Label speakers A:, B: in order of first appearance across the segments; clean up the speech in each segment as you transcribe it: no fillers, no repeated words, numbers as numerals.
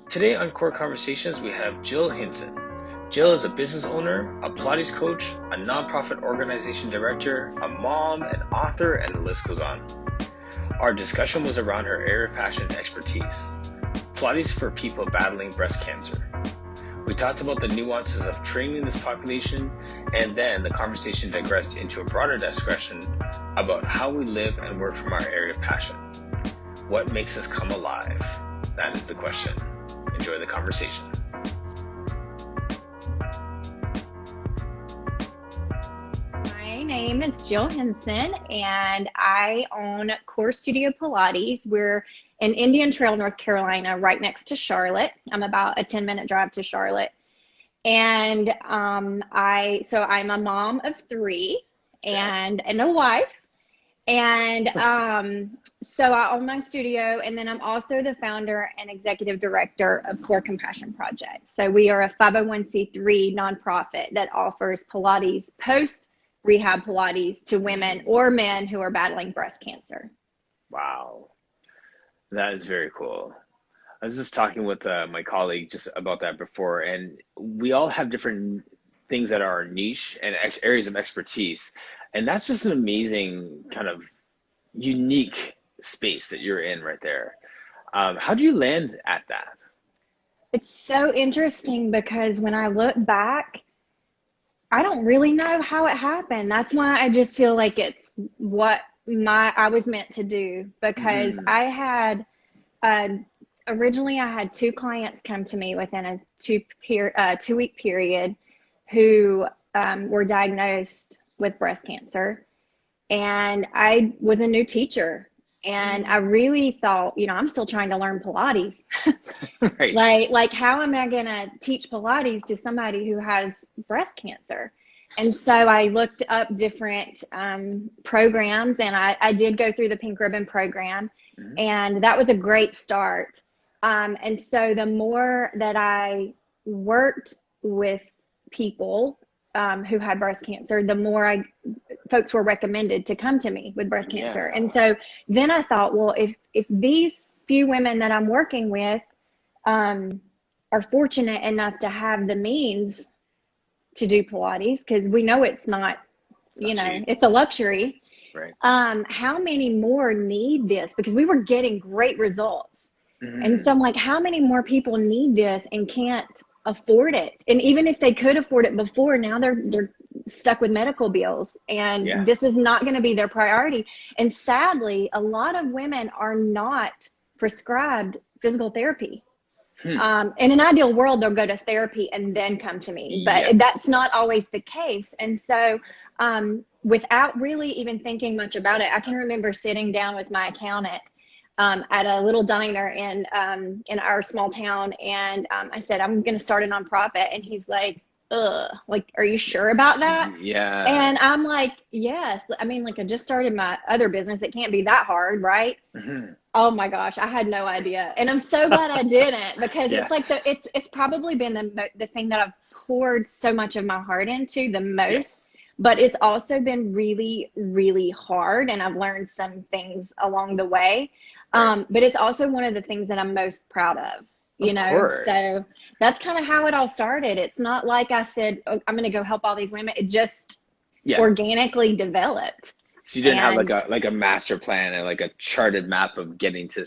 A: Today on Core Conversations, we have Jill Hinson. Jill is a business owner, a Pilates coach, a nonprofit organization director, a mom, an author, and the list goes on. Our discussion was around her area of passion and expertise, Pilates for people battling breast cancer. We talked about the nuances of training this population, and then the conversation digressed into a broader discussion about how we live and work from our area of passion. What makes us come alive? That is the question. Enjoy the conversation.
B: My name is Jill Hinson, and I own Core Studio Pilates. We're in Indian Trail, North Carolina, right next to Charlotte. I'm about a 10-minute drive to Charlotte. And I'm a mom of three and a wife. And so I own my studio, and then I'm also the founder and executive director of Core Compassion Project. So we are a 501c3 nonprofit that offers Pilates, post-rehab Pilates to women or men who are battling breast cancer.
A: Wow, that is very cool. I was just talking with my colleague just about that before, and we all have different things that are our niche and areas of expertise. And that's just an amazing kind of unique space that you're in right there. How do you land at that?
B: It's so interesting because when I look back, I don't really know how it happened. That's why I just feel like it's what I was meant to do, because I had originally I had two clients come to me within a 2-week period who were diagnosed with breast cancer. And I was a new teacher, and I really thought, I'm still trying to learn Pilates.
A: Right.
B: Like how am I going to teach Pilates to somebody who has breast cancer? And so I looked up different programs, and I did go through the Pink Ribbon program, and that was a great start. And so the more that I worked with people who had breast cancer, the more folks were recommended to come to me with breast cancer. And so then I thought, well, if these few women that I'm working with are fortunate enough to have the means to do Pilates, because we know it's not, it's a luxury.
A: Right.
B: How many more need this? Because we were getting great results. And so I'm like, how many more people need this and can't afford it? And even if they could afford it before, now they're stuck with medical bills, and this is not going to be their priority. And sadly, a lot of women are not prescribed physical therapy. In an ideal world, they'll go to therapy and then come to me, but that's not always the case. And so without really even thinking much about it, I can remember sitting down with my accountant at a little diner in our small town. And I said, I'm going to start a nonprofit. And he's like, are you sure about that?
A: Yeah.
B: And I'm like, yes. I mean, I just started my other business. It can't be that hard, right? Oh my gosh, I had no idea. And I'm so glad I didn't, because it's like it's probably been the thing that I've poured so much of my heart into the most. But it's also been really, really hard, and I've learned some things along the way. But it's also one of the things that I'm most proud of,
A: course.
B: So that's kind of how it all started. It's not like I said, oh, I'm going to go help all these women. It just organically developed.
A: So you didn't have like a master plan and like a charted map of getting to.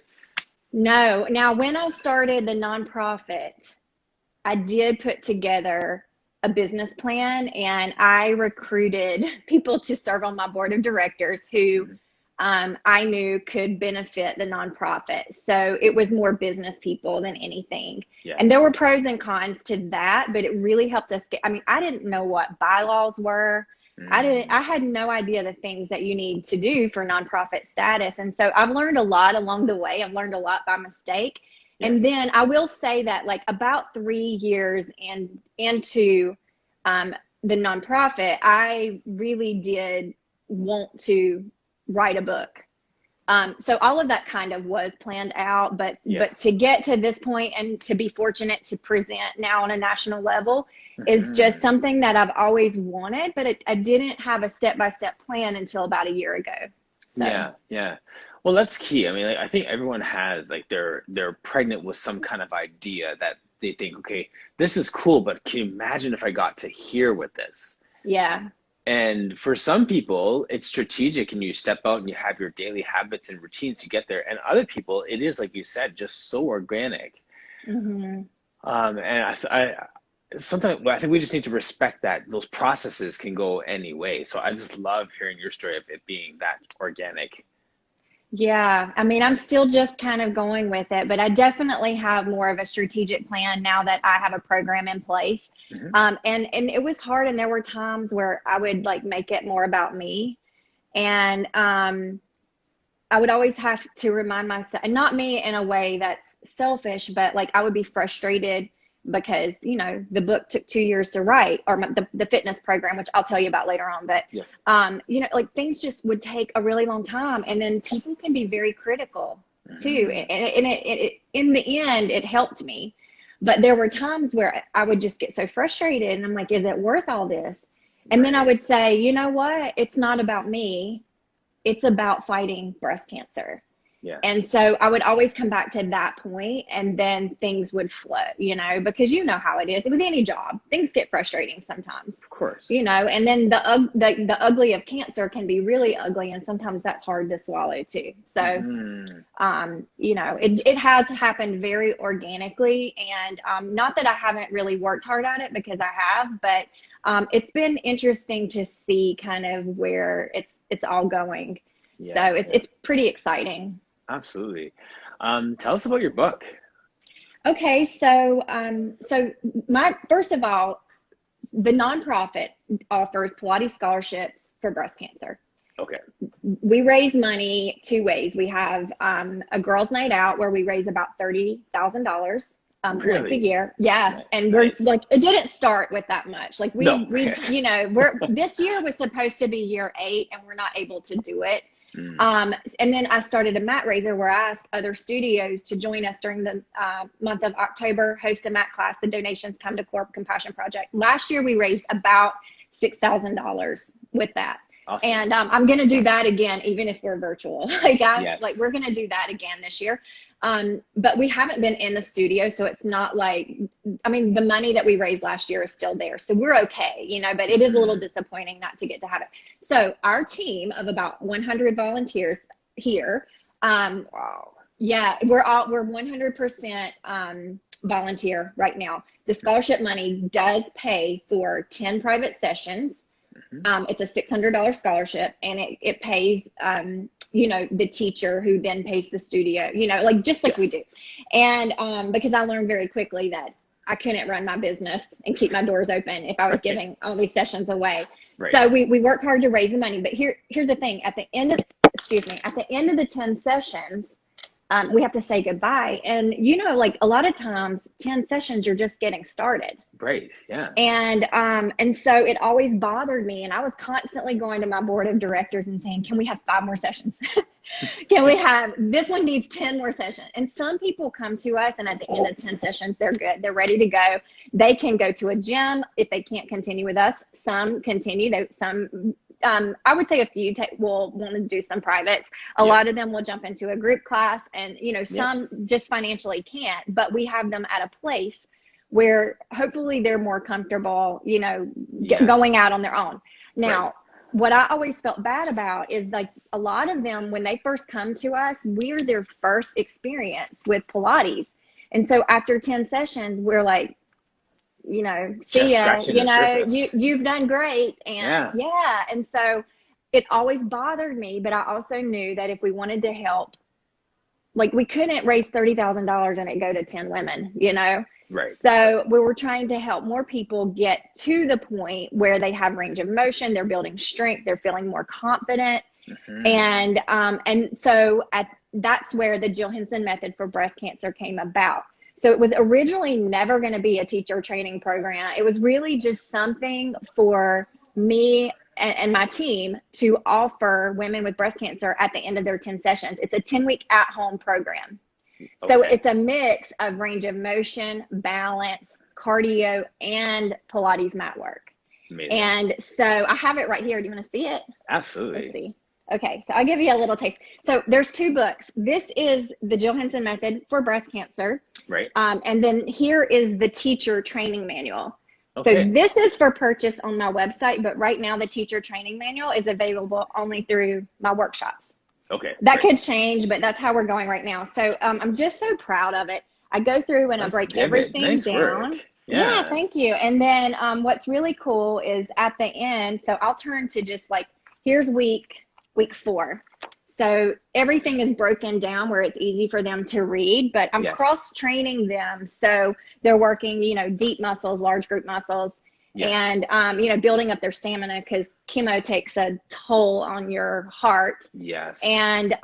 B: No. Now, when I started the nonprofit, I did put together a business plan, and I recruited people to serve on my board of directors who I knew could benefit the nonprofit. So it was more business people than anything. And there were pros and cons to that, but it really helped us I didn't know what bylaws were. I had no idea the things that you need to do for nonprofit status. And so I've learned a lot along the way. I've learned a lot by mistake. And then I will say that about 3 years into the nonprofit, I really did want to write a book. So all of that kind of was planned out, but to get to this point and to be fortunate to present now on a national level is just something that I've always wanted, but I didn't have a step-by-step plan until about a year ago. So.
A: Yeah. Well, that's key. I mean, like, I think everyone has like they're pregnant with some kind of idea that they think, okay, this is cool, but can you imagine if I got to here with this?
B: Yeah.
A: And for some people, it's strategic and you step out and you have your daily habits and routines to get there. And other people, it is, like you said, just so organic.
B: Hmm.
A: And sometimes I think we just need to respect that those processes can go any way. So I just love hearing your story of it being that organic.
B: Yeah, I mean, I'm still just kind of going with it, but I definitely have more of a strategic plan now that I have a program in place.
A: Hmm.
B: And it was hard, and there were times where I would like make it more about me, and I would always have to remind myself, and not me in a way that's selfish, but like I would be frustrated because, the book took 2 years to write, or the fitness program, which I'll tell you about later on. But,
A: Yes.
B: like things just would take a really long time. And then people can be very critical too.
A: Mm,
B: And in the end, it helped me. But there were times where I would just get so frustrated and I'm like, is it worth all this? And then I
A: right.
B: would say, you know what? It's not about me. It's about fighting breast cancer. And
A: Yes.
B: so I would always come back to that point, and then things would flow, because you know how it is with any job. Things get frustrating sometimes,
A: Of course.
B: and then the ugly of cancer can be really ugly, and sometimes that's hard to swallow too. So,
A: Hmm.
B: it has happened very organically, and not that I haven't really worked hard at it, because I have, but it's been interesting to see kind of where it's all going. So
A: Yeah, yeah,
B: it's pretty exciting.
A: absolutely. Tell us about your book.
B: Okay, so my first of all, the nonprofit offers Pilates scholarships for breast cancer.
A: Okay.
B: We raise money two ways. We have a girls' night out where we raise about $30,000 once a
A: Really?
B: year. Yeah, and we're
A: Nice.
B: like, it didn't start with that much. Like
A: No.
B: we
A: Yes.
B: we're this year was supposed to be year 8, and we're not able to do it.
A: Mm,
B: And then I started a mat raiser where I asked other studios to join us during the month of October, host a mat class. The donations come to Corp Compassion Project. Last year we raised about $6,000 with that.
A: awesome.
B: And I'm going to do that again, even if we're virtual. Like
A: Yes.
B: we're going to do that again this year. But we haven't been in the studio, so it's not like, I mean, the money that we raised last year is still there, so we're okay, but it is a little
A: Mm,
B: disappointing not to get to have it. So our team of about 100 volunteers here,
A: wow.
B: yeah, we're 100% volunteer right now. The scholarship money does pay for 10 private sessions.
A: Hmm.
B: It's a $600 scholarship, and it pays, the teacher, who then pays the studio, like just like we
A: Yes.
B: do. And because I learned very quickly that I couldn't run my business and keep my doors open if I was
A: Right.
B: giving all these sessions away. So
A: Right.
B: we work hard to raise the money. But here's the thing: at the end of the 10 sessions, we have to say goodbye. And like a lot of times, 10 sessions, you're just getting started.
A: Right. Yeah.
B: And so it always bothered me, and I was constantly going to my board of directors and saying, can we have 5 more sessions? Can we have, this one needs 10 more sessions? And some people come to us, and at the end of 10 sessions, they're good, they're ready to go. They can go to a gym if they can't continue with us. Some continue. I would say a few will want to do some privates. A
A: Yes.
B: lot of them will jump into a group class, and
A: Yep.
B: some just financially can't, but we have them at a place where hopefully they're more comfortable, going
A: Yes.
B: out on their own.
A: Right.
B: Now, what I always felt bad about is like a lot of them, when they first come to us, we're their first experience with Pilates. And so after 10 sessions, we're like, see
A: Just
B: ya,
A: scratching the surface.
B: you've done great. And
A: Yeah.
B: yeah. And so it always bothered me, but I also knew that if we wanted to help, like we couldn't raise $30,000 and it go to 10 women.
A: Right.
B: So we were trying to help more people get to the point where they have range of motion, they're building strength, they're feeling more confident.
A: Hmm.
B: And so that's where the Jill Hinson method for breast cancer came about. So it was originally never going to be a teacher training program. It was really just something for me and my team to offer women with breast cancer at the end of their 10 sessions. It's a 10-week at-home program. So
A: Okay.
B: it's a mix of range of motion, balance, cardio, and Pilates mat work.
A: Amazing.
B: And so I have it right here. Do you want to see it? Let's
A: Absolutely.
B: see. Okay, so I'll give you a little taste. So there's two books. This is the Jill Hinson method for breast cancer.
A: Right.
B: And then here is the teacher training manual.
A: Okay.
B: So this is for purchase on my website, but right now the teacher training manual is available only through my workshops.
A: Okay.
B: That could change, but that's how we're going right now. So I'm just so proud of it. I go through and I break everything down. Yeah, thank you. And then what's really cool is at the end, so I'll turn to just like, here's week 4. So everything is broken down where it's easy for them to read, but I'm cross training them. So they're working, deep muscles, large group muscles, and, building up their stamina, because chemo takes a toll on your heart.
A: Yes.
B: And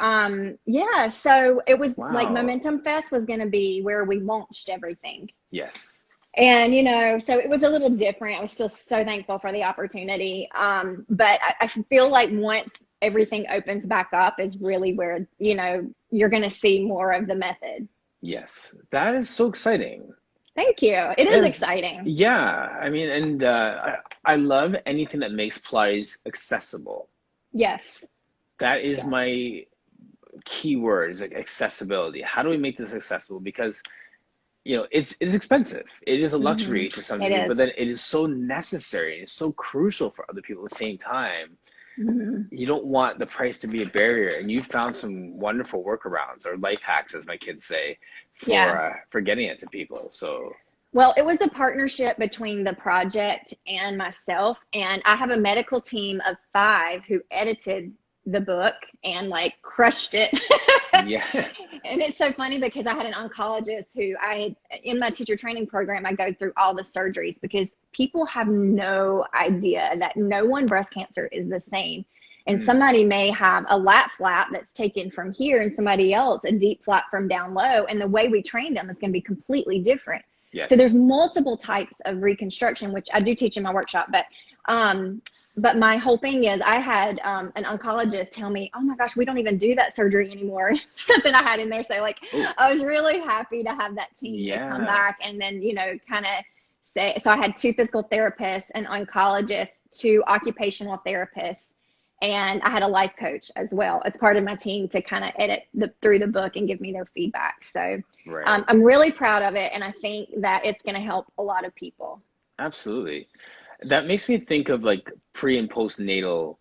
B: so it was like Momentum Fest was going to be where we launched everything.
A: Yes.
B: And, so it was a little different. I was still so thankful for the opportunity. But I feel like once everything opens back up is really where, you're going to see more of the method.
A: Yes. That is so exciting.
B: Thank you. It is exciting.
A: Yeah. I mean, and I love anything that makes Pilates accessible.
B: Yes.
A: That is my key word, is like accessibility. How do we make this accessible? Because it's expensive. It is a luxury to some people, but then it is so necessary. It's so crucial for other people at the same time. You don't want the price to be a barrier, and you found some wonderful workarounds or life hacks, as my kids say, for getting it to people. So,
B: well, it was a partnership between the project and myself, and I have a medical team of 5 who edited the book and like crushed it.
A: Yeah.
B: And it's so funny because I had an oncologist who in my teacher training program, I go through all the surgeries because people have no idea that no one breast cancer is the same. And somebody may have a lat flap that's taken from here and somebody else a deep flap from down low. And the way we train them is going to be completely different.
A: Yes.
B: So there's multiple types of reconstruction, which I do teach in my workshop, but my whole thing is I had an oncologist tell me, oh my gosh, we don't even do that surgery anymore. Something I had in there. So like, I was really happy to have that team to come back and then, kind of say, so I had 2 physical therapists, an oncologist, 2 occupational therapists, and I had a life coach as well as part of my team to kind of edit through the book and give me their feedback. So I'm really proud of it. And I think that it's going to help a lot of people.
A: Absolutely. That makes me think of like pre and postnatal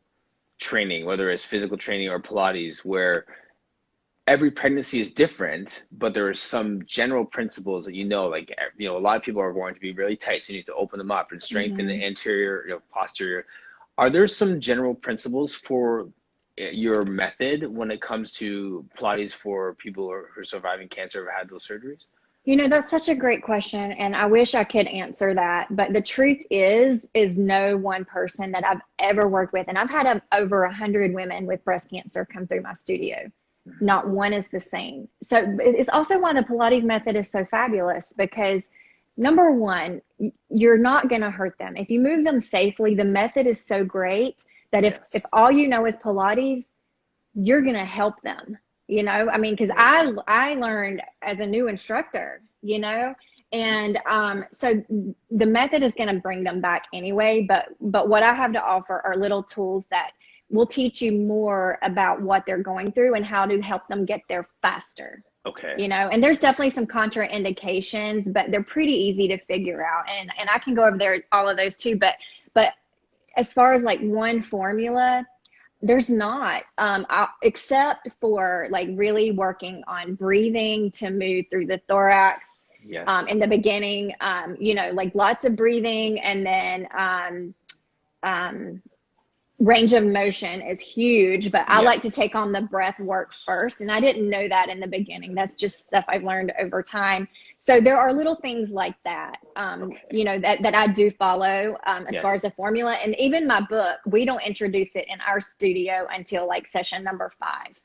A: training, whether it's physical training or Pilates, where every pregnancy is different, but there are some general principles that like, a lot of people are going to be really tight, so you need to open them up and strengthen the anterior, posterior. Are there some general principles for your method when it comes to Pilates for people who are surviving cancer or had those surgeries?
B: That's such a great question, and I wish I could answer that. But the truth is no one person that I've ever worked with, and I've had over 100 women with breast cancer come through my studio. Not one is the same. So it's also why the Pilates method is so fabulous, because number one, you're not going to hurt them. If you move them safely, the method is so great that if all you know is Pilates, you're going to help them. Because I learned as a new instructor, and so the method is going to bring them back anyway. But what I have to offer are little tools that will teach you more about what they're going through and how to help them get there faster.
A: Okay.
B: And there's definitely some contraindications, but they're pretty easy to figure out. And I can go over there, all of those too. But as far as like one formula, there's not, except for like really working on breathing to move through the thorax.
A: Yes.
B: In the beginning, like lots of breathing, and then range of motion is huge, but I like to take on the breath work first. And I didn't know that in the beginning. That's just stuff I've learned over time. So there are little things like that, that I do follow as far as the formula. And even my book, we don't introduce it in our studio until like session number 5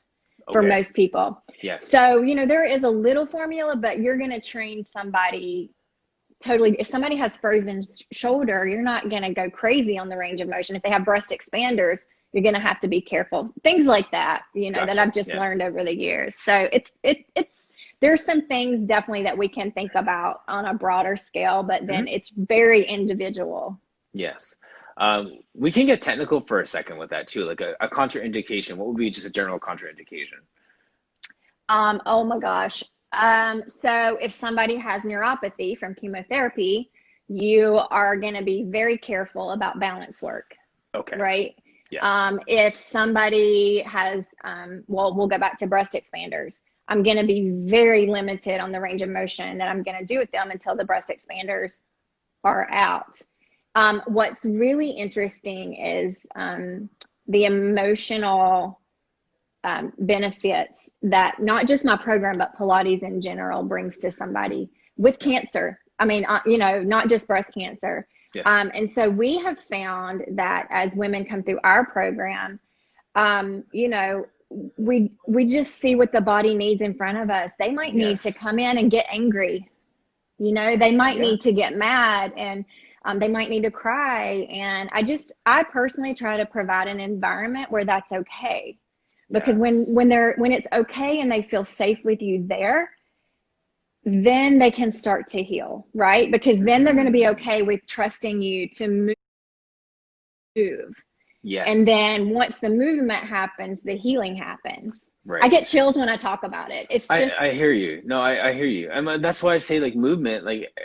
B: for most people.
A: Yes.
B: So, there is a little formula, but you're going to train somebody totally. If somebody has frozen shoulder, you're not going to go crazy on the range of motion. If they have breast expanders, you're going to have to be careful. Things like that, that I've just learned over the years. So there's some things definitely that we can think about on a broader scale, but then it's very individual.
A: Yes. We can get technical for a second with that too, like a contraindication. What would be just a general contraindication?
B: Oh my gosh. So if somebody has neuropathy from chemotherapy, you are going to be very careful about balance work,
A: Okay.
B: right?
A: Yes.
B: If somebody has, well, we'll go back to breast expanders. I'm going to be very limited on the range of motion that I'm going to do with them until the breast expanders are out. What's really interesting is the emotional benefits that not just my program, but Pilates in general brings to somebody with
A: Yes.
B: cancer. I mean, not just breast cancer.
A: Yes.
B: And so we have found that as women come through our program, we just see what the body needs in front of us. They might need to
A: Yes.
B: come in and get angry. They might
A: Yeah.
B: need to get mad, and they might need to cry. And I personally try to provide an environment where that's okay. Because
A: Yes.
B: when it's okay and they feel safe with you there, then they can start to heal, right? Because then they're going to be
A: Mm.
B: okay with trusting you to move. And
A: Yes.
B: then once the movement happens, the healing happens. I
A: Right.
B: get chills when I talk about it. It's just,
A: I hear you. No, I hear you. That's why I say like movement, like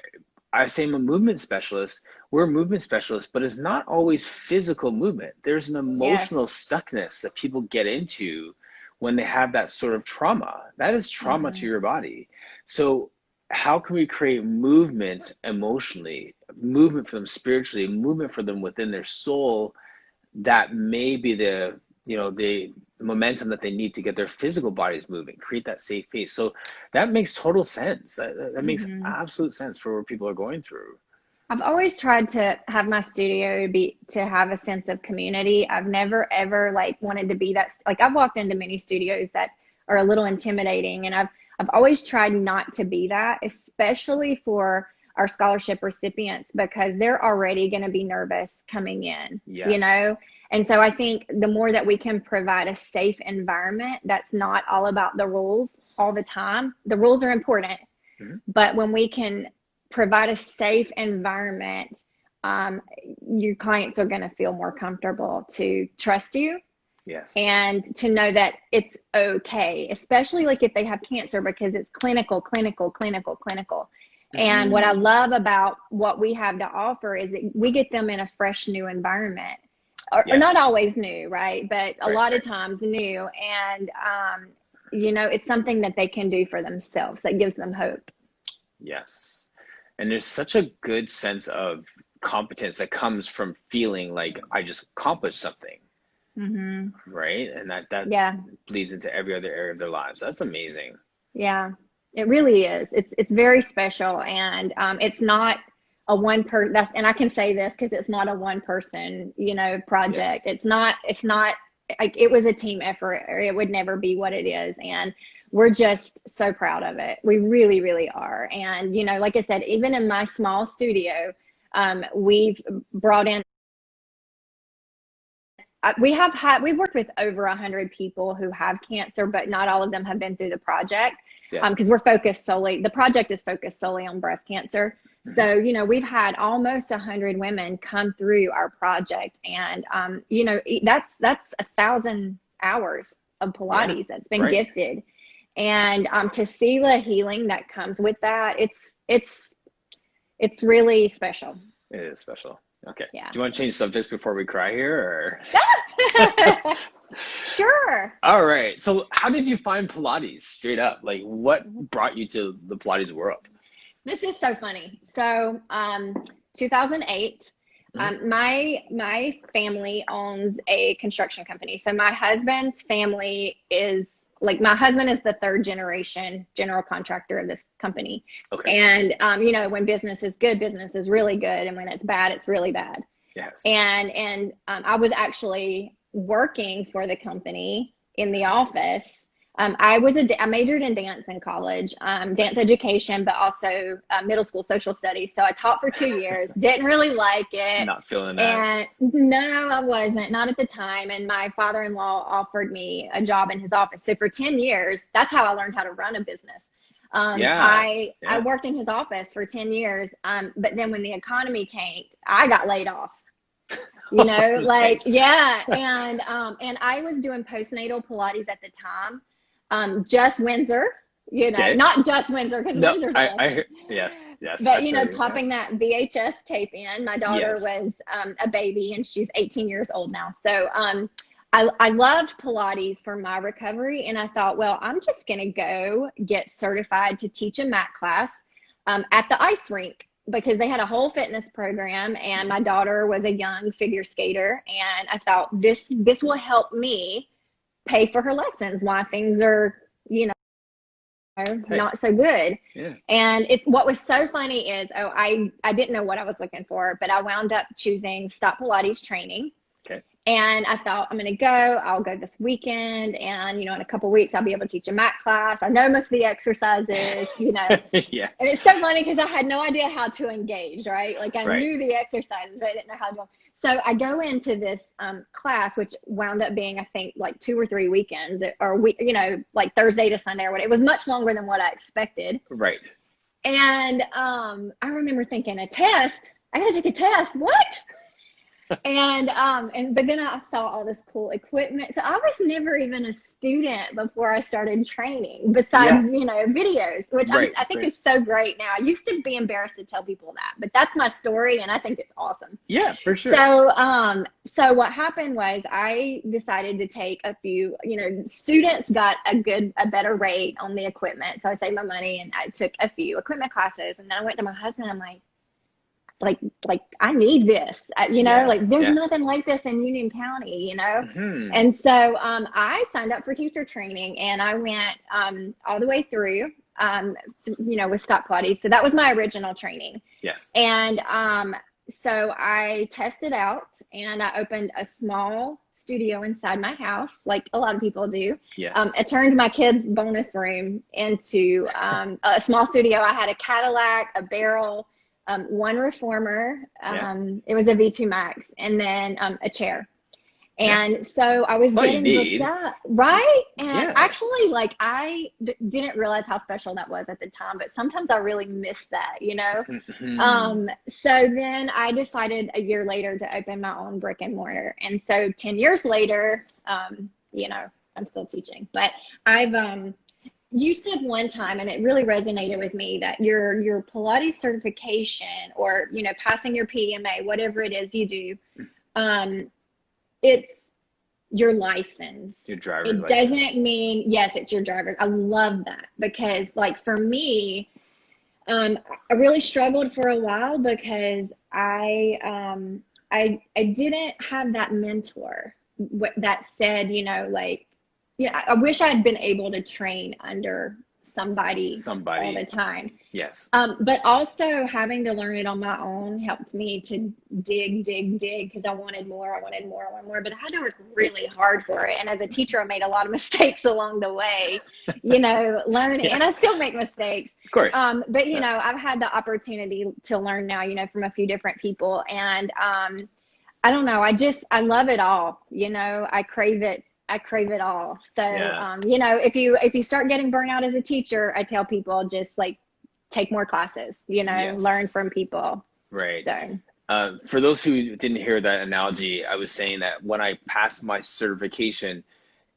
A: I say I'm a movement specialist. We're movement specialists, but it's not always physical movement. There's an
B: yes.
A: emotional stuckness that people get into when they have that sort of trauma. That is trauma to
B: Mm-hmm.
A: your body. So how can we create movement emotionally, movement for them spiritually, movement for them within their soul that may be the momentum that they need to get their physical bodies moving, create that safe pace. So that makes total sense. That makes
B: Mm-hmm.
A: absolute sense for what people are going through.
B: I've always tried to have my studio to have a sense of community. I've never ever like wanted to be that, like I've walked into many studios that are a little intimidating, and I've always tried not to be that, especially for our scholarship recipients, because they're already going to be nervous coming in,
A: Yes.
B: And so I think the more that we can provide a safe environment that's not all about the rules all the time. The rules are important,
A: Mhm.
B: but when we can provide a safe environment, um, your clients are going to feel more comfortable to trust you
A: Yes.
B: and to know that it's okay, especially like if they have cancer, because it's clinical, clinical, clinical, clinical. And what I
A: Hmm.
B: love about what we have to offer is that we get them in a fresh new environment, or not
A: Yes.
B: always new, right? But a
A: Right.
B: lot of
A: Right.
B: times new. And, it's something that they can do for themselves that gives them hope.
A: Yes. And there's such a good sense of competence that comes from feeling like I just accomplished something,
B: Mm-hmm.
A: right? And that
B: Yeah.
A: bleeds into every other area of their lives. That's amazing.
B: Yeah, it really is. It's very special, and it's not a one per. That's and I can say this because it's not a one person,
A: Yes.
B: project. It's not like it was a team effort, or it would never be what it is. And we're just so proud of it. We really, really are. And like I said, even in my small studio, we've brought in we've worked with over 100 people who have cancer, but not all of them have been through the project,
A: Yes.
B: because the project is focused solely on breast cancer.
A: Hmm.
B: So we've had almost 100 women come through our project, and that's 1,000 hours of
A: Yeah.
B: Pilates that's been
A: Right.
B: gifted. And to see the healing that comes with that, it's really special.
A: It is special. Okay.
B: Yeah.
A: Do you want to change subjects before we cry here or?
B: Sure.
A: All right. So how did you find Pilates straight up? Like what brought you to the Pilates world?
B: This is so funny. So, 2008,
A: Hmm.
B: my family owns a construction company. So my husband's family is like, my husband is the third generation general contractor of this company.
A: Okay.
B: And when business is good, business is really good, and when it's bad, it's really bad.
A: Yes.
B: And I was actually working for the company in the office. I majored in dance in college, dance education, but also middle school social studies. So I taught for 2 years, didn't really like it.
A: Not feeling that.
B: And no, I wasn't, not at the time. And my father-in-law offered me a job in his office. So for 10 years, that's how I learned how to run a business.
A: Yeah.
B: I
A: Yeah.
B: worked in his office for 10 years. But then when the economy tanked, I got laid off. like,
A: Nice.
B: yeah. And I was doing postnatal Pilates at the time, just Windsor,
A: Okay.
B: not just Windsor because
A: No,
B: Windsor's
A: I
B: awesome.
A: hear, yes,
B: But
A: I've heard it. Yeah.
B: popping that VHS tape in. My daughter
A: Yes.
B: was a baby, and she's 18 years old now. So I loved Pilates for my recovery, and I thought, well, I'm just going to go get certified to teach a mat class at the ice rink because they had a whole fitness program, and my daughter was a young figure skater, and I thought this will help me pay for her lessons while things are,
A: Hey.
B: not so good.
A: Yeah.
B: And what was so funny is, I didn't know what I was looking for, but I wound up choosing Stop Pilates training.
A: Okay.
B: And I thought, I'm going to go. I'll go this weekend. And, in a couple of weeks, I'll be able to teach a mat class. I know most of the exercises,
A: Yeah.
B: And it's so funny because I had no idea how to engage, right? Like I
A: Right.
B: knew the exercises, but I didn't know how to do them. So I go into this class, which wound up being, I think, like 2 or 3 weekends, or like Thursday to Sunday or whatever. It was much longer than what I expected.
A: Right.
B: And I remember thinking, a test? I got to take a test. What? But then I saw all this cool equipment. So I was never even a student before I started training, besides, videos, which
A: Right.
B: I think
A: Right.
B: is so great now. I used to be embarrassed to tell people that, but that's my story, and I think it's awesome.
A: Yeah, for sure.
B: So what happened was I decided to take a few, students got a better rate on the equipment. So I saved my money and I took a few equipment classes, and then I went to my husband. I'm like I need this,
A: Yes,
B: like there's
A: yeah.
B: nothing like this in Union County,
A: Mhm.
B: And so I signed up for teacher training, and I went all the way through, with Stop Pilates. So that was my original training.
A: Yes.
B: And so I tested out, and I opened a small studio inside my house, like a lot of people do.
A: Yes.
B: I turned my kids' bonus room into a small studio. I had a Cadillac, a barrel, one reformer. It was a V2 Max, and then a chair. And so I was getting booked up, right? And actually, like, I didn't realize how special that was at the time, but sometimes I really miss that, So then I decided a year later to open my own brick and mortar. And so 10 years later, I'm still teaching. But you said one time, and it really resonated with me, that your Pilates certification, or, passing your PMA, whatever it is you do, it's your license.
A: Your driver's license.
B: It doesn't mean, yes, it's your driver's. I love that, because, like, for me, I really struggled for a while because I didn't have that mentor that said, I wish I had been able to train under somebody all the time.
A: Yes.
B: But also having to learn it on my own helped me to dig, because I wanted more, but I had to work really hard for it. And as a teacher, I made a lot of mistakes along the way, learning,
A: Yes.
B: and I still make mistakes.
A: Of course.
B: But, I've had the opportunity to learn now, from a few different people. And I don't know, I love it all. I crave it. all. So, if you start getting burnt out as a teacher, I tell people just, like, take more classes,
A: Yes.
B: learn from people.
A: Right.
B: So,
A: for those who didn't hear that analogy, I was saying that when I passed my certification,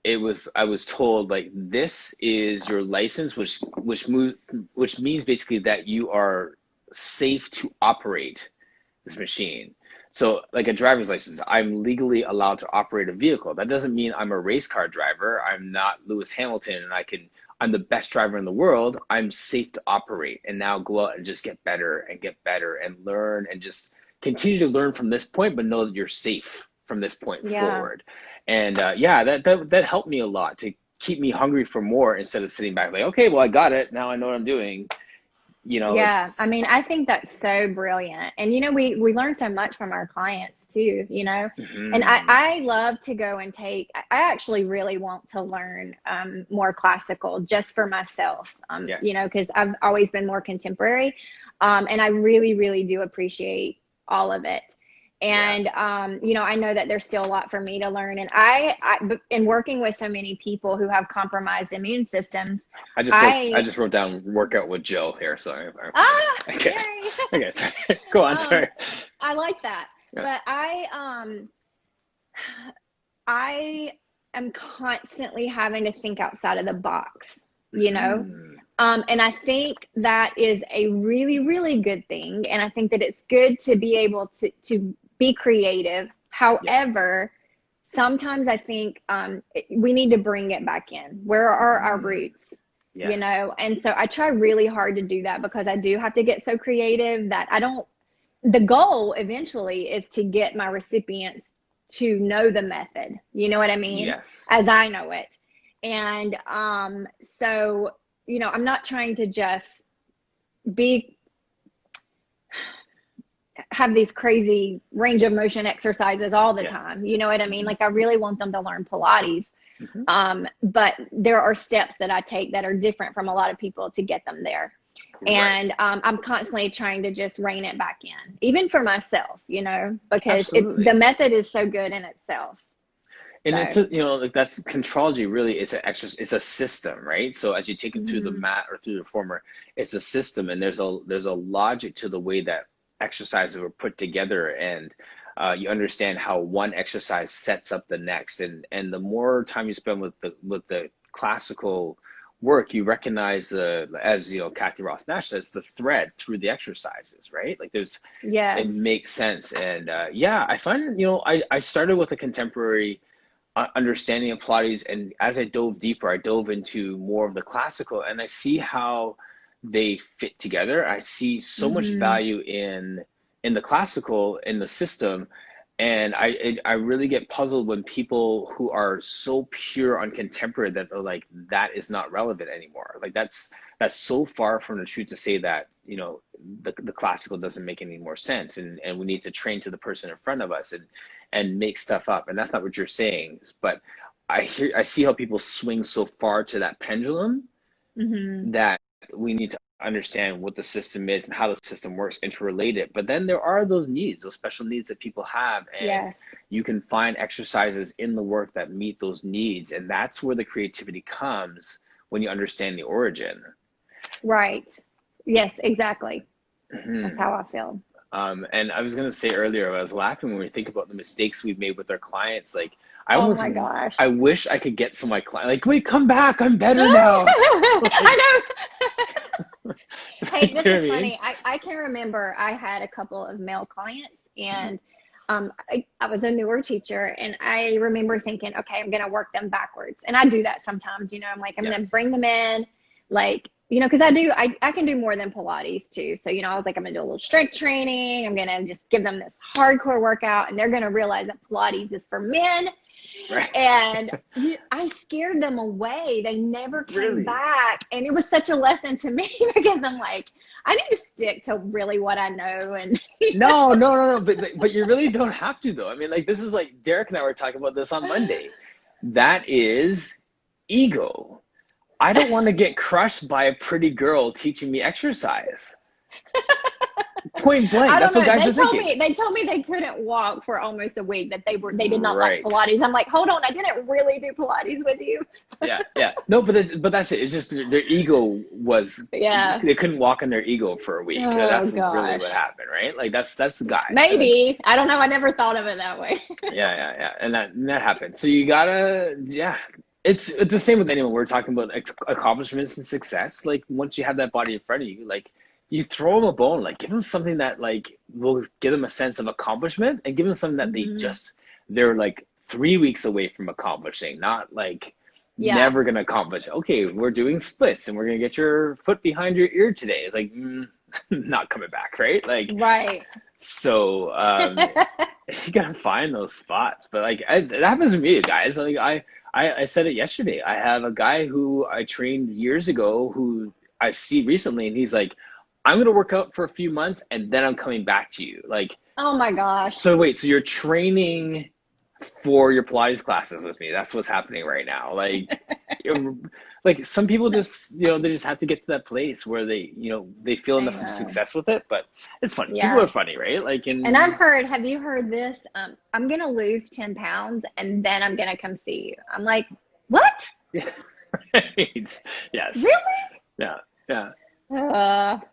A: I was told, like, this is your license, which means basically that you are safe to operate this machine. So, like a driver's license, I'm legally allowed to operate a vehicle. That doesn't mean I'm a race car driver. I'm not Lewis Hamilton, and I'm the best driver in the world. I'm safe to operate, and now go out and just get better and learn, and just continue to learn from this point, but know that you're safe from this point forward. And that helped me a lot to keep me hungry for more, instead of sitting back like, okay, well, I got it. Now I know what I'm doing.
B: I mean, I think that's so brilliant. And, we learn so much from our clients too,
A: Mm-hmm.
B: And I love to go and I actually really want to learn more classical just for myself,
A: Yes.
B: because I've always been more contemporary. And I really, really do appreciate all of it. And, I know that there's still a lot for me to learn. And in working with so many people who have compromised immune systems,
A: I just wrote down workout with Jill here. Sorry.
B: Okay.
A: Okay. Sorry. Go on. Sorry.
B: I like that.
A: Yeah.
B: But I am constantly having to think outside of the box, you know?
A: Mm,
B: And I think that is a really, really good thing. And I think that it's good to be able to be creative.
A: yeah.
B: However, sometimes I think we need to bring it back in. Where are our
A: Mm,
B: roots? You know?
A: yes.
B: And so I try really hard to do that because I do have to get so creative that I don't, the goal eventually is to get my recipients to know the method. You know what I mean?
A: Yes.
B: As I know it. And so, you know, I'm not trying to just be have these crazy range of motion exercises all the
A: Yes.
B: time. You know what I mean?
A: Hmm.
B: Like I really want them to learn Pilates.
A: Hmm.
B: But there are steps that I take that are different from a lot of people to get them there.
A: Right.
B: And I'm constantly trying to just rein it back in, even for myself, you know, because the
A: Absolutely.
B: method is so good in itself.
A: And it's
B: So,
A: a, like that's contrology really is an exercise, it's a system, right? So as you take it through the
B: mhm.
A: mat or through the reformer, it's a system, and there's a logic to the way that exercises were put together, and you understand how one exercise sets up the next, and the more time you spend with the classical work, you recognize as Kathy Ross Nash says, the thread through the exercises, right? Like it
B: Yes.
A: makes sense, and yeah, I find I started with a contemporary understanding of Pilates, and as I dove deeper, I dove into more of the classical, and I see how they fit together. I see so much
B: Hmm.
A: value in the classical in the system, and I really get puzzled when people who are so pure on contemporary that are like that is not relevant anymore. Like that's so far from the truth to say that the classical doesn't make any more sense, and we need to train to the person in front of us and make stuff up. And that's not what you're saying. But I see how people swing so far to that pendulum
B: Hmm.
A: that we need to understand what the system is and how the system works, interrelate it. But then there are those needs, those special needs that people have, and
B: Yes.
A: you can find exercises in the work that meet those needs. And that's where the creativity comes when you understand the origin.
B: Right. Yes, exactly. That's
A: Mhm.
B: how I feel.
A: And I was gonna say earlier, I was laughing when we think about the mistakes we've made with our clients. Like, I
B: Oh
A: almost,
B: my gosh.
A: I wish I could get some of my clients. Like, wait, come back, I'm better now. Like,
B: I know. Hey,
A: like, you
B: this
A: know what I
B: is
A: mean?
B: funny. I can remember I had a couple of male clients,
A: Mhm.
B: and I was a newer teacher, and I remember thinking, okay, I'm going to work them backwards. And I do that sometimes, you know, I'm like, I'm going to
A: Yes.
B: bring them in, like, you know, because I can do more than Pilates too. So, you know, I was like, I'm going to do a little strength training. I'm going to just give them this hardcore workout, and they're going to realize that Pilates is for men.
A: Right.
B: And I scared them away. They never came
A: Really?
B: back. And it was such a lesson to me because I'm like, I need to stick to really what I know. And,
A: No, no, no, no. But you really don't have to though. I mean, like this is like Derek and I were talking about this on Monday. That is ego. I don't want to get crushed by a pretty girl teaching me exercise. Point blank.
B: I don't
A: That's what
B: know.
A: guys are thinking.
B: They told me they couldn't walk for almost a week, that they did not like
A: Right.
B: Pilates. I'm like, hold on, I didn't really do Pilates with you.
A: Yeah, yeah. No, but that's it. It's just their ego was
B: But yeah.
A: they couldn't walk in their ego for a week.
B: Oh
A: That's really what
B: gosh.
A: happened, right? Like that's the guys. So like,
B: Maybe. I don't know. I never thought of it that way.
A: yeah, yeah, yeah. And that happened. So you gotta, yeah. It's the same with anyone. We're talking about accomplishments and success. Like once you have that body in front of you, like you throw them a bone, like give them something that like will give them a sense of accomplishment, and give them something that
B: Hmm.
A: they're like 3 weeks away from accomplishing, not like
B: Yeah.
A: never gonna accomplish. Okay, we're doing splits and we're gonna get your foot behind your ear today. It's like not coming back, right? Like
B: Right.
A: so you gotta find those spots. But like it happens to me, guys. Like I said it yesterday. I have a guy who I trained years ago who I see recently, and he's like, I'm gonna work out for a few months and then I'm coming back to you. Like,
B: Oh my gosh.
A: so wait, so you're training for your Pilates classes with me? That's what's happening right now. Like, like some people just, they just have to get to that place where they feel
B: I
A: enough of
B: know.
A: success with it. But it's funny. People
B: Yeah.
A: are funny, right? Like,
B: And I've heard, have you heard this? I'm going to lose 10 pounds and then I'm going to come see you. I'm like, what?
A: yeah, right. Yes.
B: Really?
A: Yeah. Yeah.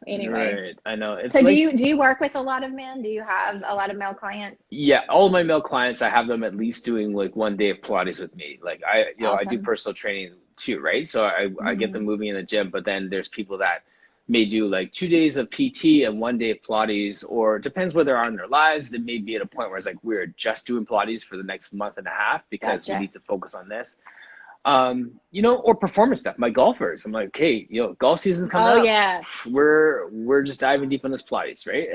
B: Anyway.
A: Right. I know. It's
B: So do
A: like,
B: you work with a lot of men? Do you have a lot of male clients?
A: yeah, all my male clients, I have them at least doing like one day of Pilates with me. Like I do
B: Awesome.
A: personal training too, right? So I get them
B: Hmm.
A: moving in the gym, but then there's people that may do like 2 days of PT and one day of Pilates, or it depends where they are in their lives. They may be at a point where it's like we're just doing Pilates for the next month and a half because we
B: Gotcha.
A: need to focus on this. Or performance stuff. My golfers, I'm like, hey, golf season's coming
B: Oh
A: up.
B: yes.
A: We're just diving deep on this Pilates, right?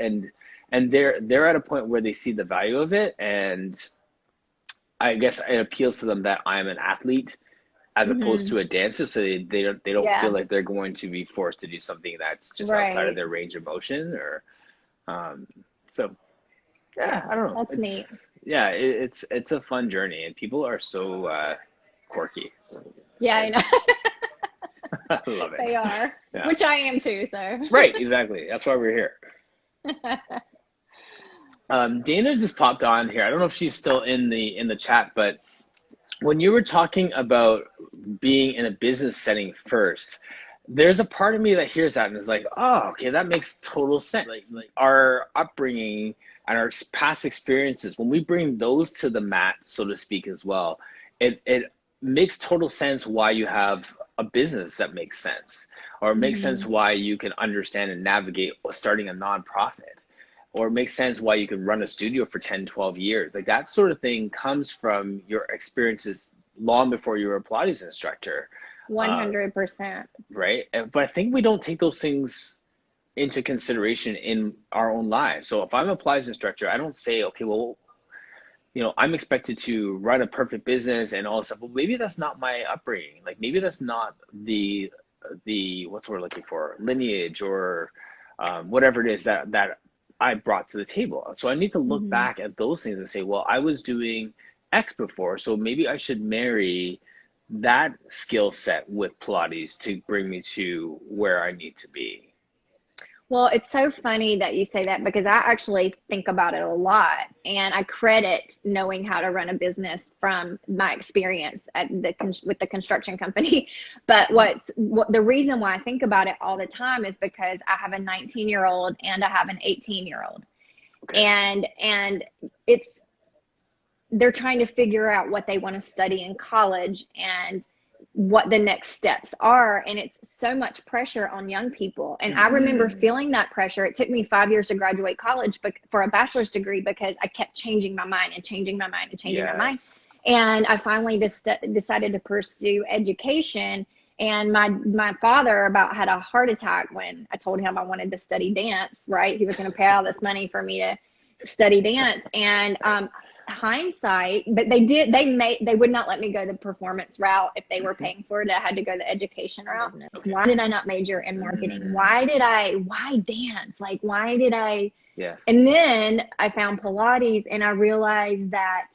A: And they're at a point where they see the value of it, and I guess it appeals to them that I'm an athlete as opposed
B: Hmm.
A: to a dancer, so they don't feel
B: Yeah.
A: like they're going to be forced to do something that's just outside of
B: Right.
A: their range of motion, or um, so yeah,
B: Yeah.
A: I don't know.
B: That's neat.
A: It's a fun journey, and people are so quirky.
B: Yeah, I
A: And
B: know.
A: I love
B: They
A: it.
B: are,
A: Yeah.
B: which I am too, so.
A: Right, exactly. That's why we're here. Dana just popped on here. I don't know if she's still in the chat, but when you were talking about being in a business setting first, there's a part of me that hears that and is like, oh, okay, that makes total sense. Like our upbringing and our past experiences, when we bring those to the mat, so to speak, as well, it makes total sense why you have a business that makes sense, or it makes sense
B: Hmm.
A: why you can understand and navigate starting a nonprofit, or it makes sense why you can run a studio for 10, 12 years. Like that sort of thing comes from your experiences long before you were a Pilates instructor, uh,
B: 100%.
A: right? But I think we don't take those things into consideration in our own lives. So if I'm a Pilates instructor, I don't say, okay, well, I'm expected to run a perfect business and all this stuff. Well, maybe that's not my upbringing. Like maybe that's not the what's the word looking for, lineage, or whatever it is that I brought to the table. So I need to look
B: Hmm.
A: back at those things and say, well, I was doing X before, so maybe I should marry that skill set with Pilates to bring me to where I need to be.
B: Well, it's so funny that you say that because I actually think about it a lot, and I credit knowing how to run a business from my experience with the construction company. But the reason why I think about it all the time is because I have a 19-year-old and I have an 18-year-old,
A: Okay.
B: and it's they're trying to figure out what they want to study in college and what the next steps are, and it's so much pressure on young people. And I remember
A: Mm-hmm.
B: feeling that pressure. It took me 5 years to graduate college, but for a bachelor's degree, because I kept changing my mind and changing my mind and changing my mind.
A: Yes.
B: And I finally decided to pursue education. And my father about had a heart attack when I told him I wanted to study dance. Right, he was going to pay all this money for me to study dance. And hindsight, but they would not let me go the performance route if they were
A: Mm-hmm.
B: paying for it. I had to go the education route.
A: Okay.
B: Why did I not major in marketing?
A: Mm,
B: Why dance? Like, why did I?
A: yes.
B: And then I found Pilates, and I realized that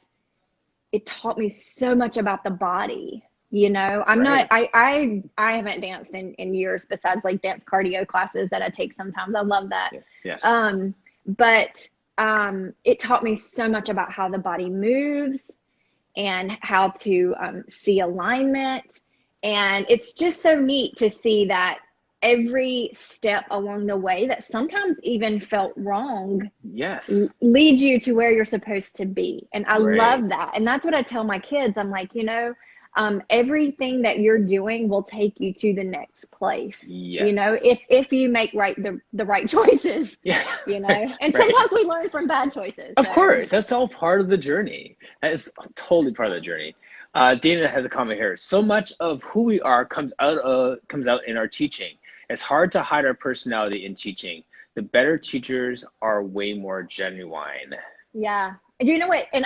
B: it taught me so much about the body. I'm not,
A: Right.
B: I haven't danced in years, besides like dance cardio classes that I take sometimes. I love that.
A: Yeah. Yes.
B: But it taught me so much about how the body moves and how to see alignment. And it's just so neat to see that every step along the way that sometimes even felt wrong
A: Yes.
B: leads you to where you're supposed to be. And I
A: Right.
B: love that. And that's what I tell my kids. I'm like, everything that you're doing will take you to the next place.
A: Yes.
B: If you make the right choices,
A: Yeah.
B: and
A: Right.
B: sometimes we learn from bad choices.
A: Of
B: So
A: course, that's all part of the journey. That is totally part of the journey. Dana has a comment here. So much of who we are comes out in our teaching. It's hard to hide our personality in teaching. The better teachers are way more genuine.
B: yeah. You know what? And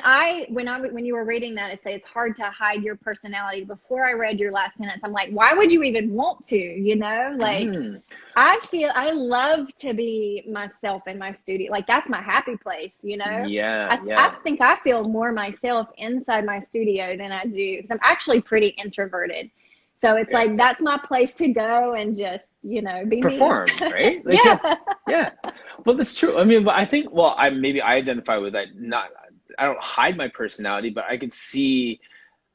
B: when you were reading that, it said it's hard to hide your personality. Before I read your last sentence, I'm like, why would you even want to? Like,
A: Mm,
B: I love to be myself in my studio. Like, that's my happy place,
A: yeah,
B: I
A: yeah,
B: think I feel more myself inside my studio than I do, because I'm actually pretty introverted. So it's
A: yeah.
B: like, that's my place to go and just, be me.
A: Perform, right? Like, yeah,
B: Yeah.
A: yeah. Well, that's true. I mean, but I think, well, I identify with that. Not, I don't hide my personality, but I can see,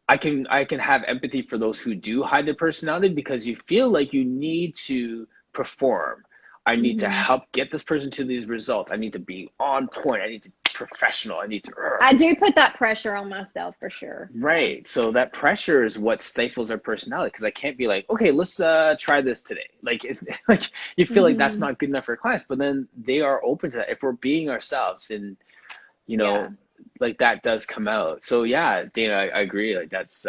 A: I can have empathy for those who do hide their personality, because you feel like you need to perform. I need to
B: Mm-hmm.
A: help get this person to these results. I need to be on point. I need to be professional. I need to.
B: I do put that pressure on myself for sure. Yeah.
A: Right. So that pressure is what stifles our personality because I can't be like, okay, let's try this today. Like it's like you feel like that's
B: Mm-hmm.
A: not good enough for clients, but then they are open to that if we're being ourselves and you
B: Yeah.
A: know, like that does come out. So yeah, Dana, I agree. Like that's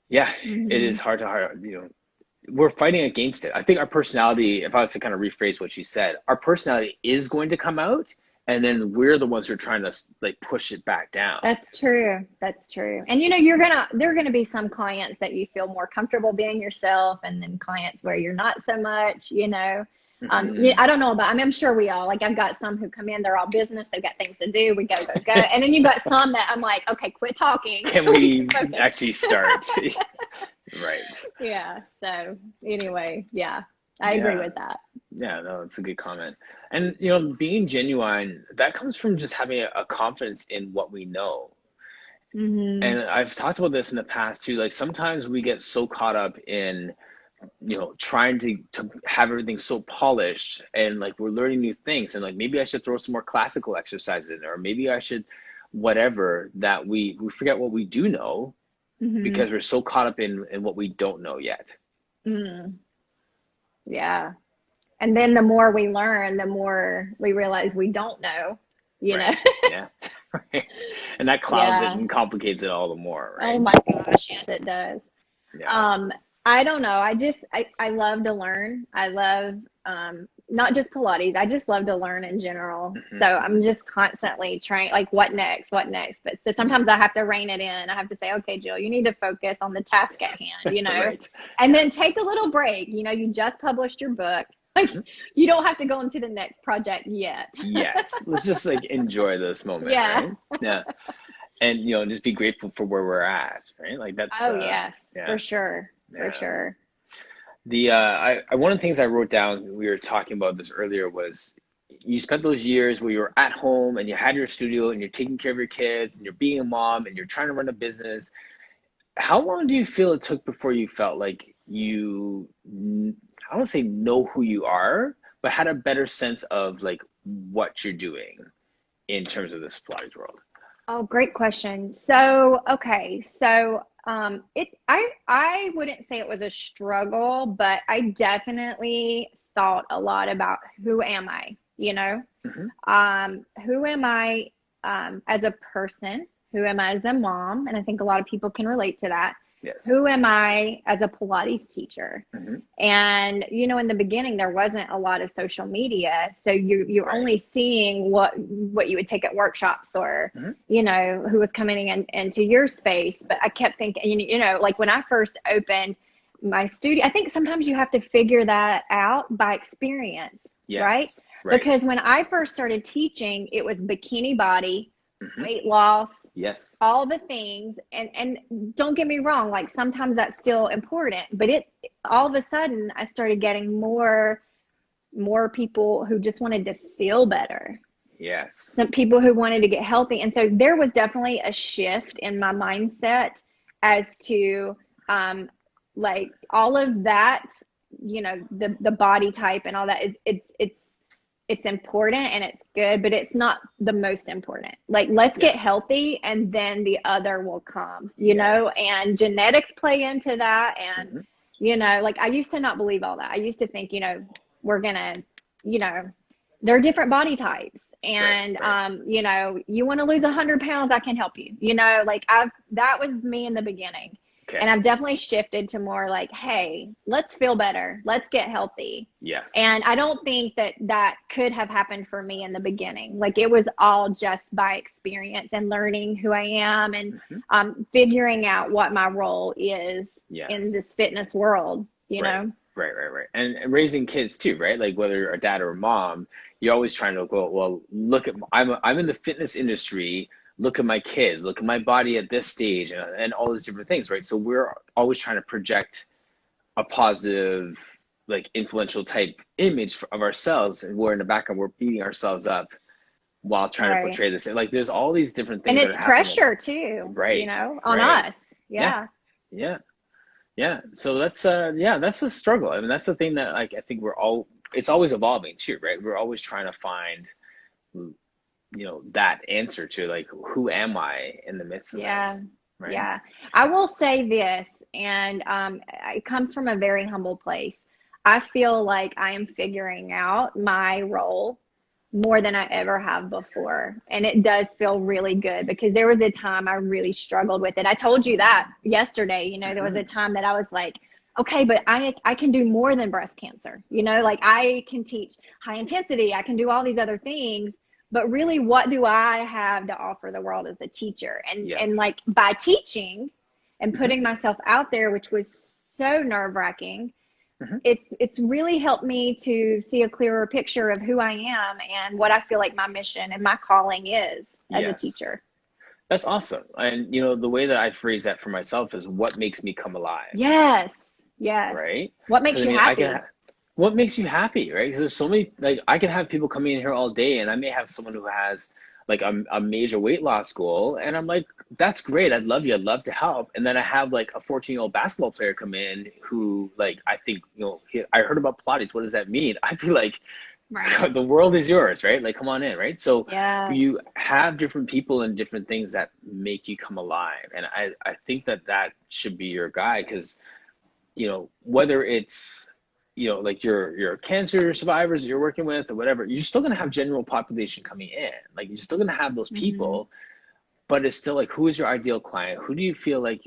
A: yeah, it
B: Mm-hmm.
A: is hard, we're fighting against it. I think our personality, if I was to kind of rephrase what you said, our personality is going to come out, and then we're the ones who are trying to like push it back down.
B: That's true. That's true. And there are gonna be some clients that you feel more comfortable being yourself, and then clients where you're not so much. Yeah,
A: Hmm.
B: I don't know about, I mean, I'm sure we all, like, I've got some who come in, they're all business, they've got things to do, we go, go, go. And then you've got some that I'm like, okay, quit talking
A: Can
B: so we can
A: we
B: focus.
A: actually start? Right.
B: Yeah. So anyway, yeah, I agree
A: Yeah.
B: with that.
A: Yeah, no, that's a good comment. And being genuine, that comes from just having a confidence in what we know.
B: Hmm.
A: And I've talked about this in the past too. Like sometimes we get so caught up in trying to have everything so polished and like we're learning new things and like maybe I should throw some more classical exercises in there or maybe I should whatever that we forget what we do know
B: Hmm.
A: because we're so caught up in what we don't know yet.
B: Mm. Yeah. And then the more we learn, the more we realize we don't know, you know?
A: Right. Yeah. Right. And that clouds it
B: Yeah.
A: and complicates it all the more,
B: Oh
A: right?
B: my gosh, yes, it does.
A: Yeah.
B: Um, I don't know. I love to learn. I love not just Pilates. I just love to learn in general.
A: Hmm.
B: So I'm just constantly trying, like, what next? What next? But so sometimes I have to rein it in. I have to say, okay, Jill, you need to focus on the task at hand,
A: Right.
B: and
A: Yeah.
B: then take a little break. You just published your book. Like,
A: Hmm.
B: you don't have to go into the next project yet.
A: Yes. Let's just like enjoy this moment,
B: Yeah.
A: right? Yeah. And just be grateful for where we're at, right? Like that's
B: Oh, yes,
A: yeah.
B: for sure. For
A: Yeah.
B: sure.
A: One of the things I wrote down, we were talking about this earlier, was you spent those years where you were at home and you had your studio and you're taking care of your kids and you're being a mom and you're trying to run a business. How long do you feel it took before you felt like I don't say know who you are, but had a better sense of like what you're doing in terms of this Pilates world?
B: Oh, great question. So, okay. So, I wouldn't say it was a struggle, but I definitely thought a lot about who am I, you know?
A: Hmm.
B: Who am I as a person? Who am I as a mom? And I think a lot of people can relate to that.
A: Yes.
B: Who am I as a Pilates teacher?
A: Hmm.
B: And in the beginning there wasn't a lot of social media, so you're
A: Right.
B: only seeing what you would take at workshops or
A: Hmm.
B: who was coming into your space. But I kept thinking, like when I first opened my studio, I think sometimes you have to figure that out by experience, right?
A: Yes. Right.
B: Because when I first started teaching, it was bikini body,
A: Hmm.
B: weight loss,
A: Yes.
B: all the things. And don't get me wrong, like sometimes that's still important, but it all of a sudden I started getting more people who just wanted to feel better,
A: Yes.
B: some people who wanted to get healthy. And so there was definitely a shift in my mindset as to like all of that, the body type and all that is it's important and it's good, but it's not the most important. Like, let's get
A: Yes.
B: healthy and then the other will come,
A: Yes.
B: and genetics play into that. And,
A: Hmm.
B: like I used to not believe all that. I used to think, we're gonna, you know, there are different body types.
A: Right.
B: And,
A: Right.
B: you want to lose 100 pounds, I can help you, like that was me in the beginning.
A: Okay.
B: And I've definitely shifted to more like, hey, let's feel better. Let's get healthy.
A: Yes.
B: And I don't think that could have happened for me in the beginning. Like, it was all just by experience and learning who I am and
A: Hmm.
B: figuring out what my role is in
A: Yes.
B: this fitness world, you
A: Right.
B: know?
A: Right. Right. Right. And raising kids too, right? Like whether you're a dad or a mom, you're always trying to go, well, look at I'm in the fitness industry. Look at my kids. Look at my body at this stage, and all these different things, right? So we're always trying to project a positive, like influential type image of ourselves, and we're in the background, we're beating ourselves up while trying to
B: Right.
A: portray this. Like there's all these different
B: And
A: things that are
B: it's
A: happening.
B: pressure too,
A: Right.
B: on
A: Right.
B: us.
A: Yeah.
B: Yeah.
A: Yeah. Yeah. So that's a struggle. I mean, that's the thing that like I think it's always evolving too, right? We're always trying to find, that answer to like who am I in the midst of
B: Yeah.
A: this, right?
B: Yeah. I will say this, and it comes from a very humble place. I feel like I am figuring out my role more than I ever have before. And it does feel really good because there was a time I really struggled with it. I told you that yesterday. There was a
A: Hmm.
B: time that I was like, okay, but I can do more than breast cancer. Like I can teach high intensity, I can do all these other things. But really, what do I have to offer the world as a teacher? And
A: Yes.
B: like by teaching and
A: Hmm.
B: putting myself out there, which was so nerve-wracking,
A: Hmm.
B: it's really helped me to see a clearer picture of who I am and what I feel like my mission and my calling is as a
A: Yes.
B: teacher.
A: That's awesome. And the way that I phrase that for myself is what makes me come alive,
B: Yes. Yes.
A: right?
B: What
A: Because
B: makes
A: I
B: you
A: mean,
B: happy?
A: what makes you happy, right? 'Cause there's so many, like I can have people coming in here all day, and I may have someone who has like a major weight loss goal, and I'm like, that's great. I'd love you. I'd love to help. And then I have like a 14-year-old basketball player come in who like I think I heard about Pilates. What does that mean? I'd be like,
B: Right.
A: the world is yours, right? Like, come on in, right? So
B: Yes.
A: you have different people and different things that make you come alive. And I think that should be your guide because, whether it's, like your cancer survivors that you're working with or whatever, you're still going to have general population coming in. Like, you're still going to have those
B: Hmm.
A: people, but it's still like, who is your ideal client? Who do you feel like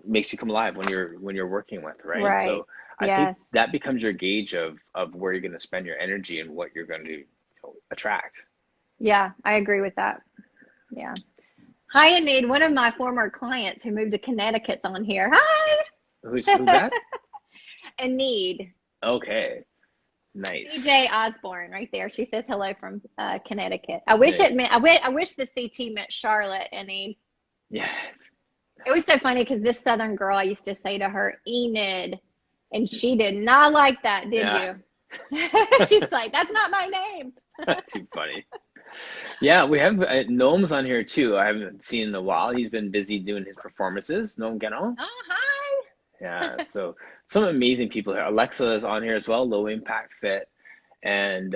A: makes you come alive when you're working with, right?
B: Right.
A: So I think
B: Yes.
A: that becomes your gauge of where you're going to spend your energy and what you're going to attract.
B: Yeah, I agree with that. Yeah. Hi, Anid, one of my former clients who moved to Connecticut's on here. Hi.
A: Who's that?
B: Anid.
A: Okay, nice.
B: CJ Osborne, right there. She says hello from Connecticut. I wish
A: Yeah.
B: it meant. I wish the CT meant Charlotte. And
A: Yes.
B: it was so funny because this Southern girl, I used to say to her, Enid, and she did not like that. Did
A: Yeah.
B: you? She's like, that's not my name.
A: Too funny. Yeah, we have Noam's on here too. I haven't seen in a while. He's been busy doing his performances. Noam Gano.
B: Oh, hi.
A: Yeah, so some amazing people here. Alexa is on here as well, Low Impact Fit. And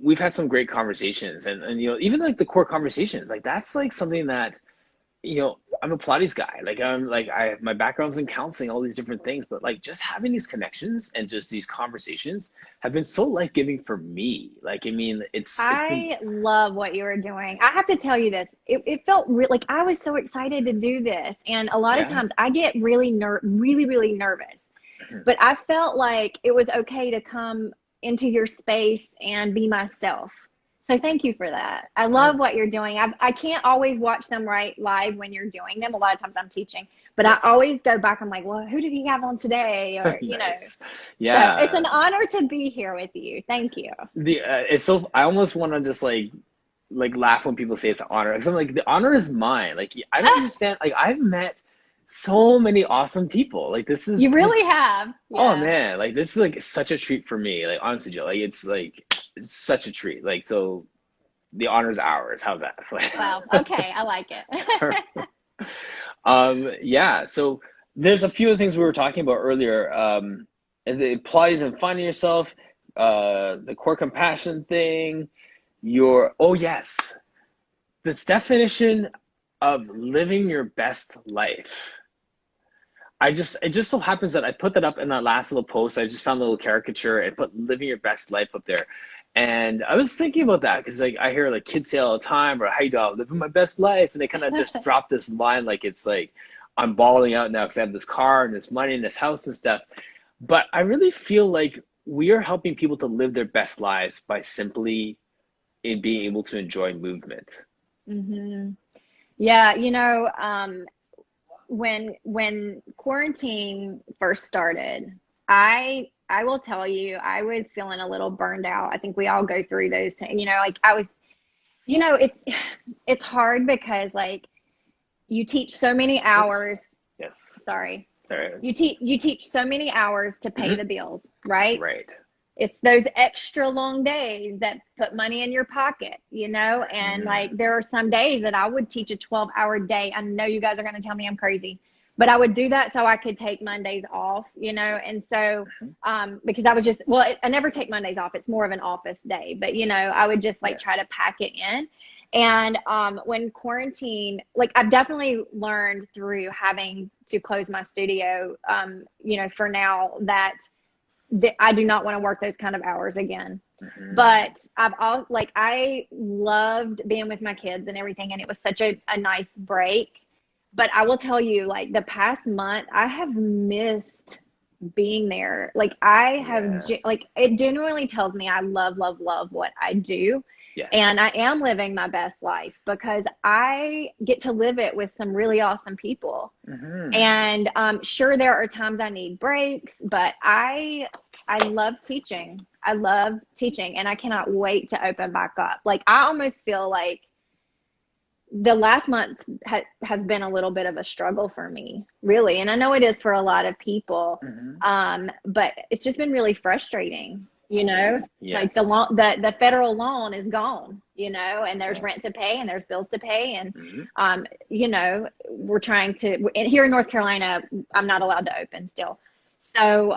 A: we've had some great conversations. And even like the core conversations, like that's like something that, I'm a Pilates guy. Like my background's in counseling, all these different things, but like just having these connections and just these conversations have been so life-giving for me. Like, I mean, it's been,
B: I love what you were doing. I have to tell you this. It felt like I was so excited to do this. And a lot of
A: yeah.
B: times I get really, really nervous. But I felt like it was okay to come into your space and be myself. So thank you for that. I love
A: Oh,
B: what you're doing. I can't always watch them right live when you're doing them. A lot of times I'm teaching, but I
A: yes.
B: always go back. I'm like, well, who did he have on today? Or.
A: Nice.
B: So it's
A: Yeah.
B: an honor to be here with you. Thank you.
A: It's so I almost want to just like laugh when people say it's an honor because I'm like the honor is mine. Like I don't understand. Like I've met so many awesome people. Like this
B: You
A: is
B: really
A: just
B: have.
A: oh
B: Yeah.
A: man, like this is like such a treat for me. Like honestly, Jill, it's such a treat. Like so the honor is ours. How's that?
B: Wow. Okay. I like it.
A: Yeah. So there's a few of the things we were talking about earlier. And the Pilates and finding yourself, the core compassion thing, oh yes, this definition of living your best life. It just so happens that I put that up in that last little post. I just found a little caricature and put living your best life up there. And I was thinking about that because like I hear like kids say all the time, or how you do, I'm living my best life. And they kind of just drop this line like it's like I'm balling out now because I have this car and this money and this house and stuff. But I really feel like we are helping people to live their best lives by simply in being able to enjoy movement.
B: Hmm. Yeah. When quarantine first started, I will tell you, I was feeling a little burned out. I think we all go through those things. Like I was, it's it's hard because like you teach so many
A: Oops.
B: hours.
A: Yes.
B: Sorry.
A: Sorry.
B: You teach so many hours to pay
A: Mhm.
B: the bills, right?
A: Right.
B: It's those extra long days that put money in your pocket. And
A: Mhm.
B: like there are some days that I would teach a 12-hour day. I know you guys are going to tell me I'm crazy, but I would do that so I could take Mondays off, and so because I was just, I never take Mondays off. It's more of an office day, but I would just like try to pack it in. And when quarantine, like I've definitely learned through having to close my studio, for now that I do not want to work those kind of hours again. But I loved being with my kids and everything, and it was such a nice break. But I will tell you, like the past month, I have missed being there. Like I have, like it genuinely tells me I love, love, love what I do.
A: Yes.
B: And I am living my best life because I get to live it with some really awesome people. And sure, there are times I need breaks, but I love teaching. I love teaching, and I cannot wait to open back up. Like I almost feel like the last month has been a little bit of a struggle for me, really. And I know it is for a lot of people, but it's just been really frustrating. Like the federal loan is gone, and there's rent to pay and there's bills to pay. And, we're trying to, and here in North Carolina, I'm not allowed to open still. So,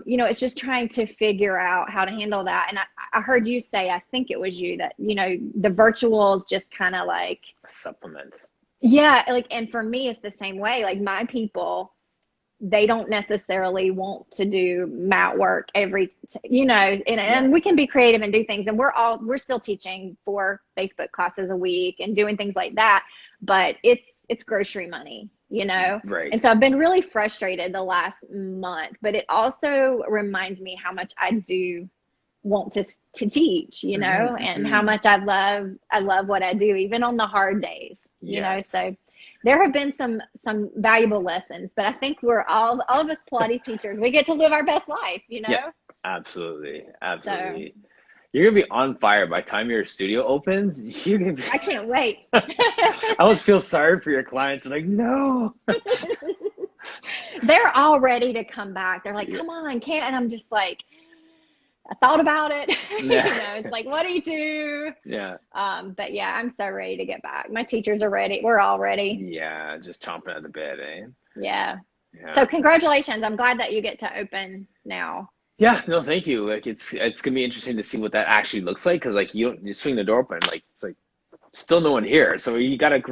B: it's just trying to figure out how to handle that. And I heard you say, I think it was you, that, the virtual is just kind of like
A: a supplement. Yeah.
B: Like, and for me, it's the same way. Like my people, they don't necessarily want to do mat work and we can be creative and do things. And we're still teaching 4 Facebook classes a week and doing things like that, but it's grocery money,
A: Right.
B: And so I've been really frustrated the last month, but it also reminds me how much I do want to teach, and how much I love what I do, even on the hard days, so there have been some valuable lessons, but I think we're all of us Pilates teachers, we get to live our best life,
A: Yeah, absolutely. So, you're going to be on fire by the time your studio opens. You're gonna be...
B: I can't wait.
A: I always feel sorry for your clients. Like, no.
B: They're all ready to come back. They're like, come on, can't. And I'm just like, I thought about it. It's like, what do you do?
A: Yeah.
B: But yeah, I'm so ready to get back. My teachers are ready. We're all ready.
A: Yeah, just chomping at the bit, eh?
B: Yeah. So congratulations. I'm glad that you get to open now.
A: Yeah, no, thank you. Like it's gonna be interesting to see what that actually looks like, because like you swing the door open, like it's like still no one here, so you gotta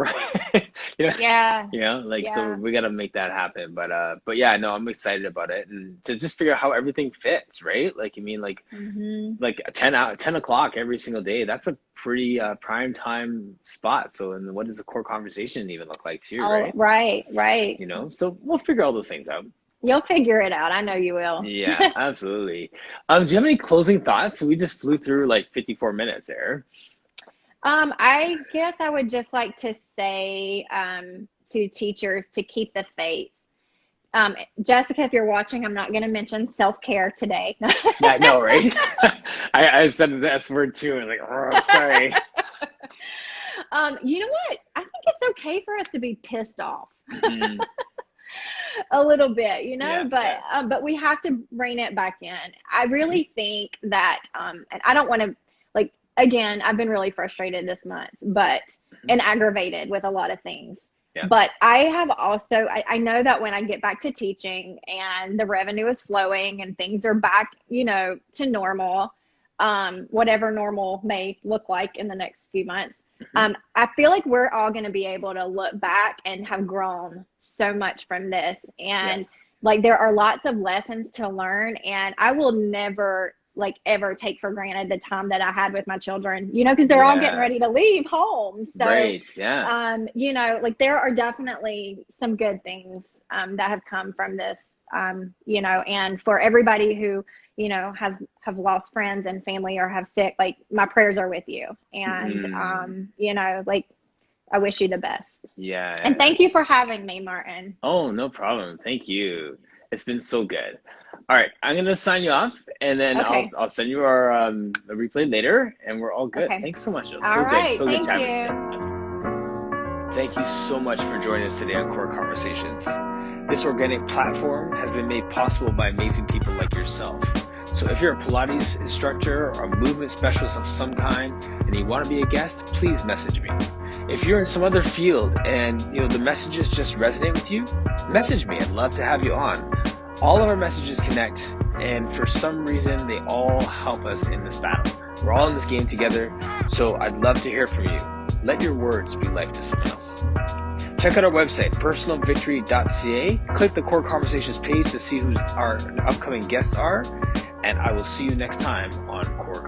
A: so we gotta make that happen. But yeah, no, I'm excited about it, and to just figure out how everything fits, right? Like like 10 o'clock every single day, that's a pretty prime time spot. So, and what does the core conversation even look like too, right?
B: Right.
A: So we'll figure all those things out.
B: You'll figure it out. I know you will.
A: Yeah, absolutely. Do you have any closing thoughts? So we just flew through like 54 minutes there.
B: I guess I would just like to say to teachers to keep the faith. Jessica, if you're watching, I'm not going to mention self-care today.
A: I know, right? I said the S word too. I was like, oh, sorry.
B: You know what? I think it's okay for us to be pissed off. A little bit, but we have to rein it back in. I really think that, and I don't want to, like, again, I've been really frustrated this month, and aggravated with a lot of things. Yeah. But I have also, I know that when I get back to teaching and the revenue is flowing and things are back, to normal, whatever normal may look like in the next few months, I feel like we're all going to be able to look back and have grown so much from this. And like, there are lots of lessons to learn, and I will never ever take for granted the time that I had with my children, because they're all getting ready to leave home. So, there are definitely some good things, that have come from this, and for everybody who, have lost friends and family or have sick, like, my prayers are with you. And, I wish you the best.
A: Yeah.
B: And thank you for having me, Martin.
A: Oh, no problem. Thank you. It's been so good. All right. I'm going to sign you off, and then I'll send you our a replay later, and we're all good. Okay. Thanks so much.
B: All right.
A: So
B: good
A: chatting
B: with
A: you. Thank you so much for joining us today on Core Conversations. This organic platform has been made possible by amazing people like yourself. So if you're a Pilates instructor or a movement specialist of some kind and you want to be a guest, please message me. If you're in some other field and the messages just resonate with you, message me. I'd love to have you on. All of our messages connect, and for some reason, they all help us in this battle. We're all in this game together, so I'd love to hear from you. Let your words be life to someone else. Check out our website, personalvictory.ca. Click the Core Conversations page to see who our upcoming guests are, and I will see you next time on Core